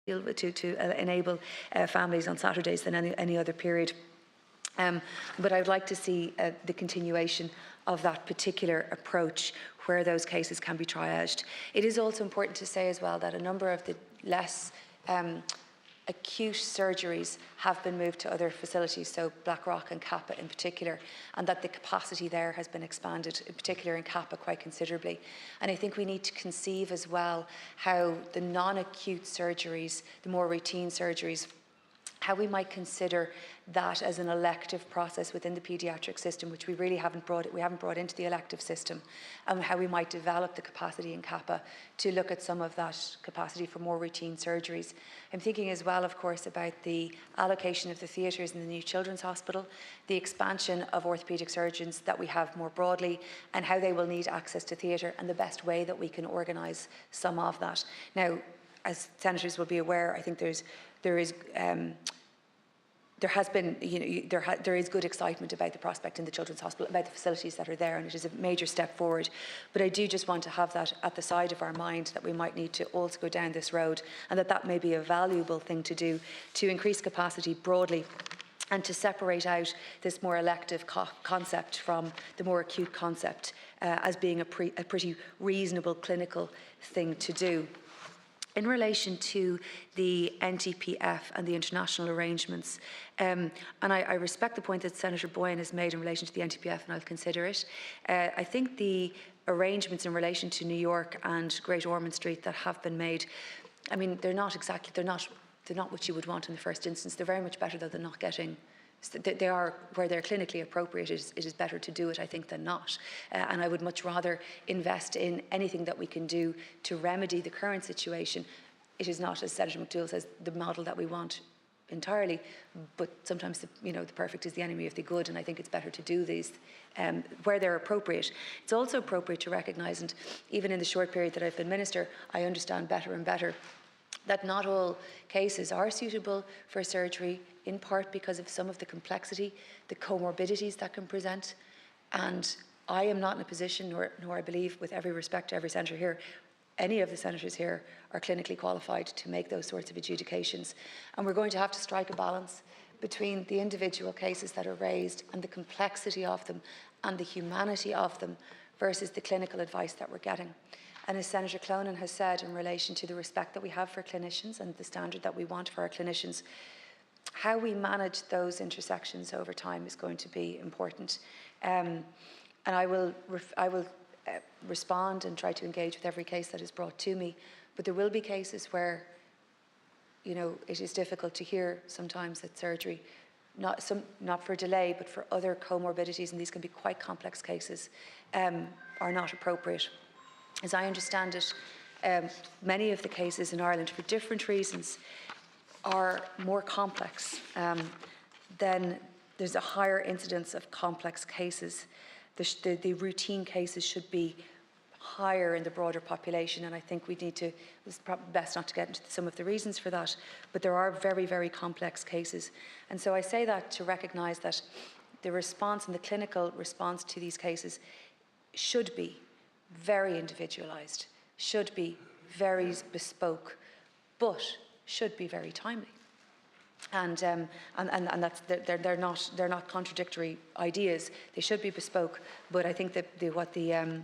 enable families on Saturdays than any other period. But I would like to see the continuation of that particular approach where those cases can be triaged. It is also important to say as well that a number of the less acute surgeries have been moved to other facilities, so Blackrock and Kappa in particular, and that the capacity there has been expanded, in particular in Kappa, quite considerably. And I think we need to conceive as well how the non-acute surgeries, the more routine surgeries, how we might consider that as an elective process within the paediatric system, which we really haven't brought into the elective system, and how we might develop the capacity in Kappa to look at some of that capacity for more routine surgeries. I'm thinking as well, of course, about the allocation of the theatres in the new Children's Hospital, the expansion of orthopaedic surgeons that we have more broadly, and how they will need access to theatre, and the best way that we can organise some of that. Now, as senators will be aware, I think there has been, there is good excitement about the prospect in the Children's Hospital, about the facilities that are there, and it is a major step forward. But I do just want to have that at the side of our mind, that we might need to also go down this road, and that may be a valuable thing to do to increase capacity broadly and to separate out this more elective concept from the more acute concept as being a pretty reasonable clinical thing to do. In relation to the NTPF and the international arrangements, and I respect the point that Senator Boyne has made in relation to the NTPF, and I'll consider it. I think the arrangements in relation to New York and Great Ormond Street that have been made, I mean, they're not what you would want in the first instance. They're very much better, though, than not getting. They are, where they're clinically appropriate, it is better to do it, I think, than not. And I would much rather invest in anything that we can do to remedy the current situation. It is not, as Senator McDougall says, the model that we want entirely, but sometimes the perfect is the enemy of the good, and I think it's better to do these where they're appropriate. It's also appropriate to recognise, and even in the short period that I've been Minister, I understand better and better that not all cases are suitable for surgery, in part because of some of the complexity, the comorbidities that can present. And I am not in a position, nor I believe, with every respect to every senator here, any of the senators here are clinically qualified to make those sorts of adjudications. And we're going to have to strike a balance between the individual cases that are raised and the complexity of them and the humanity of them versus the clinical advice that we're getting. And as Senator Clonan has said, in relation to the respect that we have for clinicians and the standard that we want for our clinicians, how we manage those intersections over time is going to be important. And I will respond and try to engage with every case that is brought to me, but there will be cases where, it is difficult to hear sometimes that surgery, not for delay, but for other comorbidities, and these can be quite complex cases, are not appropriate. As I understand it, many of the cases in Ireland, for different reasons, are more complex. Then there's a higher incidence of complex cases. The routine cases should be higher in the broader population, and I think we need to, it's probably best not to get into some of the reasons for that, but there are very, very complex cases. And so I say that to recognise that the response and the clinical response to these cases should be very individualised, should be very bespoke, but should be very timely. And that's, they're not contradictory ideas. They should be bespoke, but I think that what the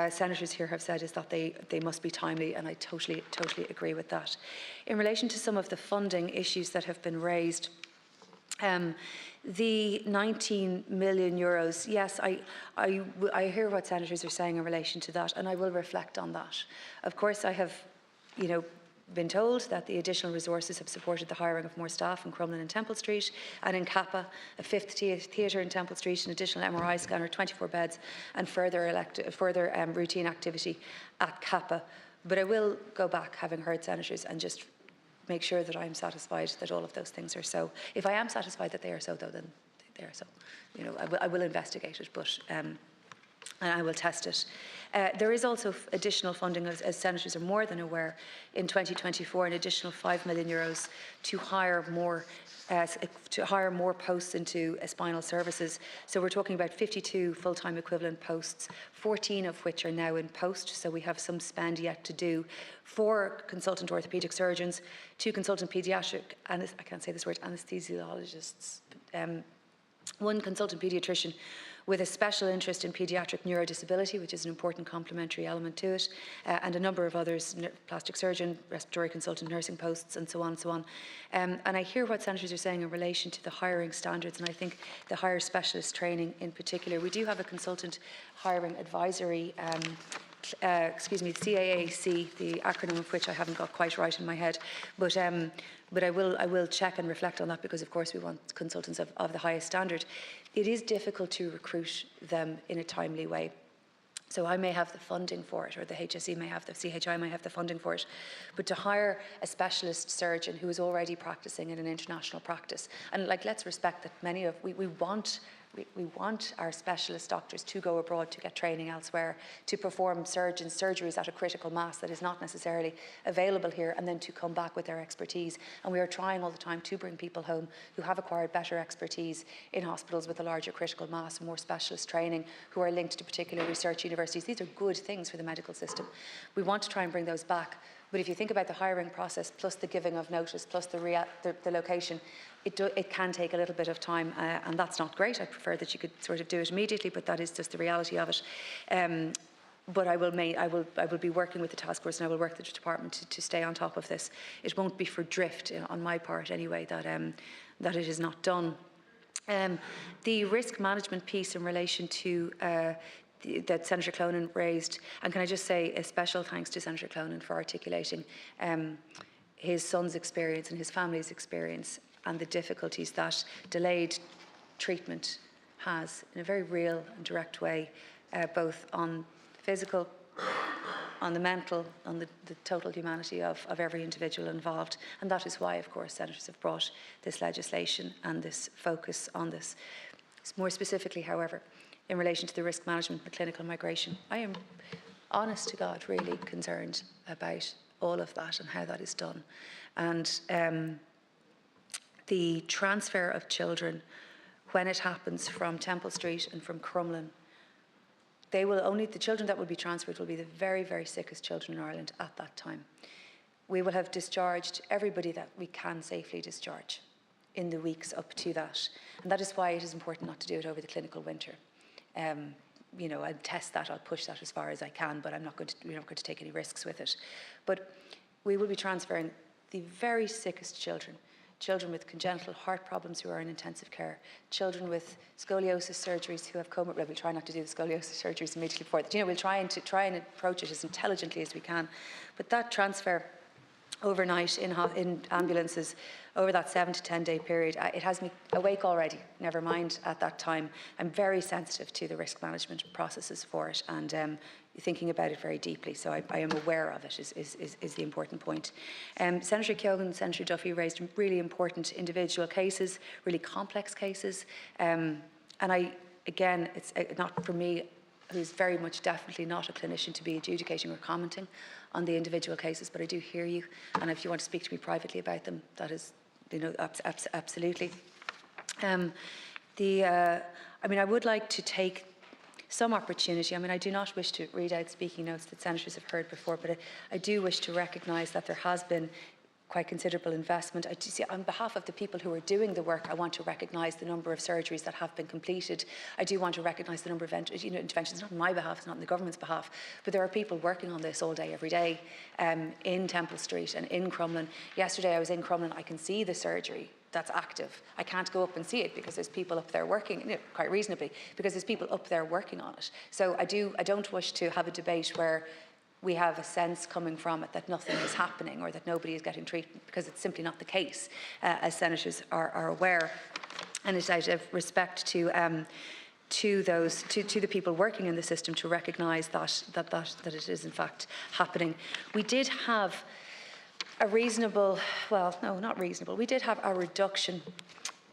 senators here have said is that they must be timely, and I totally agree with that. In relation to some of the funding issues that have been raised, the 19 million euros, yes, I hear what senators are saying in relation to that, and I will reflect on that. Of course, I have, been told that the additional resources have supported the hiring of more staff in Crumlin and Temple Street, and in Kappa, a fifth theatre in Temple Street, an additional MRI scanner, 24 beds, and further routine activity at Kappa. But I will go back, having heard senators, and just make sure that I'm satisfied that all of those things are so. If I am satisfied that they are so, though, then they are so. I will investigate it, but and I will test it. There is also additional funding, as senators are more than aware, in 2024, an additional €5 million to hire more posts into spinal services. So we're talking about 52 full-time equivalent posts, 14 of which are now in post. So we have some spend yet to do. 4 consultant orthopaedic surgeons, 2 consultant paediatric, I can't say this word, anesthesiologists, 1 consultant paediatrician with a special interest in paediatric neurodisability, which is an important complementary element to it, and a number of others, plastic surgeon, respiratory consultant, nursing posts, and so on and so on. And I hear what senators are saying in relation to the hiring standards, and I think the higher specialist training in particular. We do have a consultant hiring advisory CAAC, the acronym of which I haven't got quite right in my head, but I will check and reflect on that, because of course we want consultants of the highest standard. It is difficult to recruit them in a timely way. So I may have the funding for it, or the HSE may have, the CHI may have the funding for it, but to hire a specialist surgeon who is already practicing in an international practice, and let's respect that we want our specialist doctors to go abroad to get training elsewhere, to perform surgeries at a critical mass that is not necessarily available here, and then to come back with their expertise. And we are trying all the time to bring people home who have acquired better expertise in hospitals with a larger critical mass, more specialist training, who are linked to particular research universities. These are good things for the medical system. We want to try and bring those back. But if you think about the hiring process, plus the giving of notice, plus the location, it can take a little bit of time, and that's not great. I prefer that you could sort of do it immediately, but that is just the reality of it. But I will be working with the task force, and I will work with the department to stay on top of this. It won't be for drift on my part anyway that it is not done. The risk management piece in relation to that Senator Clonan raised, and can I just say a special thanks to Senator Clonan for articulating his son's experience and his family's experience, and the difficulties that delayed treatment has in a very real and direct way, both on the physical, on the mental, on the total humanity of every individual involved. And that is why, of course, senators have brought this legislation and this focus on this. More specifically, however, in relation to the risk management and clinical migration, I am, honest to God, really concerned about all of that and how that is done. And the transfer of children, when it happens from Temple Street and from Crumlin, the children that will be transferred will be the very, very sickest children in Ireland at that time. We will have discharged everybody that we can safely discharge in the weeks up to that. And that is why it is important not to do it over the clinical winter. I'll test that, I'll push that as far as I can, but we're not going to take any risks with it. But we will be transferring the very sickest children with congenital heart problems who are in intensive care, children with scoliosis surgeries who have we'll try not to do the scoliosis surgeries immediately before that. We'll try and approach it as intelligently as we can. But that transfer overnight in ambulances over that 7 to 10 day period, it has me awake already, never mind at that time. I'm very sensitive to the risk management processes for it, and thinking about it very deeply. So I am aware of it is the important point. Senator Keoghan and Senator Duffy raised really important individual cases, really complex cases. And it's not for me, who's very much definitely not a clinician, to be adjudicating or commenting on the individual cases, but I do hear you, and if you want to speak to me privately about them, that is, absolutely. I would like to take some opportunity. I do not wish to read out speaking notes that senators have heard before, but I do wish to recognise that there has been quite considerable investment. On behalf of the people who are doing the work, I want to recognise the number of surgeries that have been completed. I do want to recognise the number of interventions, not on my behalf, it's not on the government's behalf, but there are people working on this all day, every day, in Temple Street and in Crumlin. Yesterday I was in Crumlin, I can see the surgery that's active. I can't go up and see it because there's people up there working, quite reasonably, because there's people up there working on it. So I don't wish to have a debate where we have a sense coming from it that nothing is happening or that nobody is getting treatment, because it's simply not the case, as senators are aware. And it's out of respect to the people working in the system to recognise that it is in fact happening. We did have a reasonable, well, no, not reasonable. We did have a reduction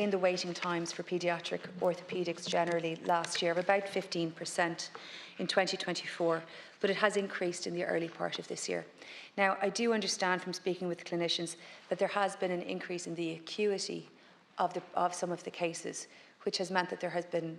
in the waiting times for paediatric orthopaedics generally last year of about 15% in 2024, but it has increased in the early part of this year. Now, I do understand from speaking with clinicians that there has been an increase in the acuity of some of the cases, which has meant that there has been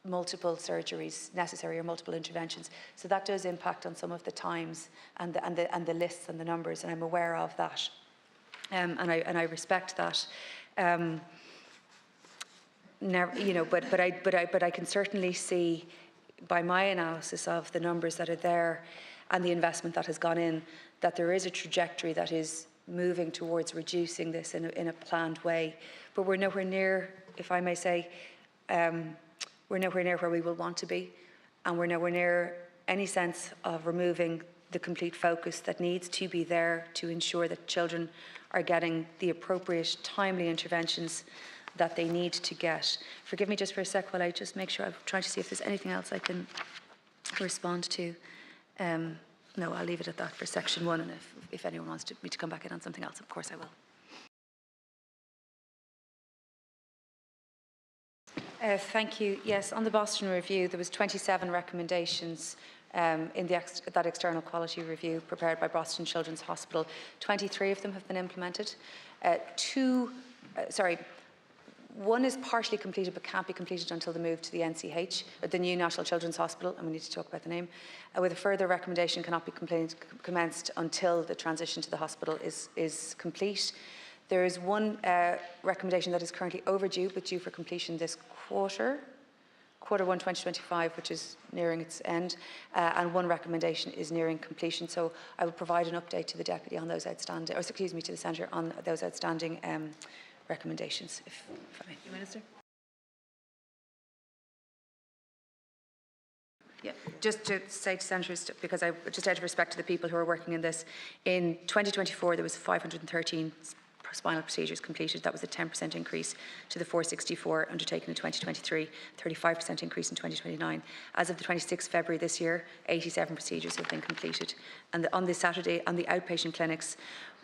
multiple surgeries necessary or multiple interventions. So that does impact on some of the times and the lists and the numbers, and I'm aware of that. And I respect that. But I can certainly see by my analysis of the numbers that are there and the investment that has gone in, that there is a trajectory that is moving towards reducing this in a planned way. But we're nowhere near, if I may say, we're nowhere near where we will want to be, and we're nowhere near any sense of removing the complete focus that needs to be there to ensure that children are getting the appropriate, timely interventions that they need to get. Forgive me just for a sec while I just make sure, I'm trying to see if there's anything else I can respond to. No, I'll leave it at that for section 1, and if anyone wants me to come back in on something else, of course I will. Thank you. Yes, on the Boston review, there was 27 recommendations in that external quality review prepared by Boston Children's Hospital. 23 of them have been implemented. One is partially completed but can't be completed until the move to the NCH, the new National Children's Hospital, and we need to talk about the name, with a further recommendation cannot be commenced until the transition to the hospital is complete. There is one recommendation that is currently overdue but due for completion this quarter 1 2025, which is nearing its end, and one recommendation is nearing completion. So I will provide an update to the Deputy on those outstanding, or excuse me, to the Centre on those outstanding recommendations, if I may. Minister. Yeah, just to say to centres, because just out of respect to the people who are working in this, in 2024 there was 513 spinal procedures completed. That was a 10% increase to the 464 undertaken in 2023, 35% increase in 2029. As of the 26th February this year, 87 procedures have been completed. And on this Saturday, on the outpatient clinics,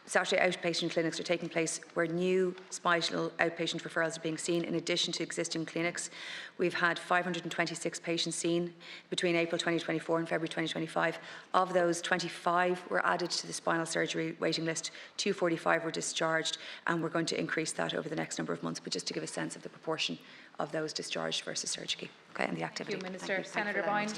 Saturday outpatient clinics are taking place where new spinal outpatient referrals are being seen in addition to existing clinics. We've had 526 patients seen between April 2024 and February 2025. Of those, 25 were added to the spinal surgery waiting list, 245 were discharged, and we're going to increase that over the next number of months, but just to give a sense of the proportion of those discharged versus surgery, okay, and the activity. Thank you, Minister. Senator Boyne.